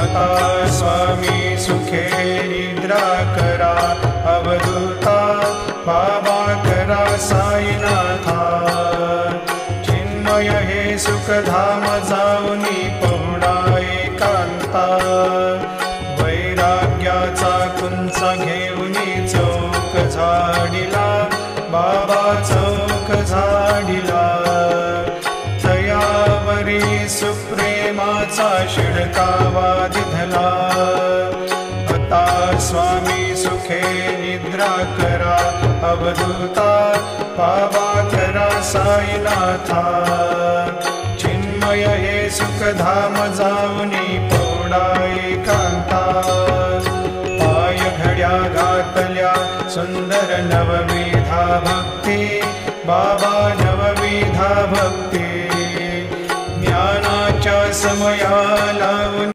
आता स्वामी सुखे निद्रा करा अवधूता बाबा करा साईनाथा चिन्मय हे सुखधाम जाऊनी पहुडा एकांता वैराग्याचा कुंच घेऊनी चौक झाडिला बाबा चौक झाडिला तयावरी सुप्रेमाचा शिडकावा दिधला आता स्वामी सुखे निद्रा करा अवधूता बाबा करा साईनाथा चिन्मय हे सुखधाम जाऊनी पौडा एकांता पाय घड्या घातल्या सुंदर नवविधा भक्ती बाबा नवविधा भक्ती ज्ञानाच्या समया लावून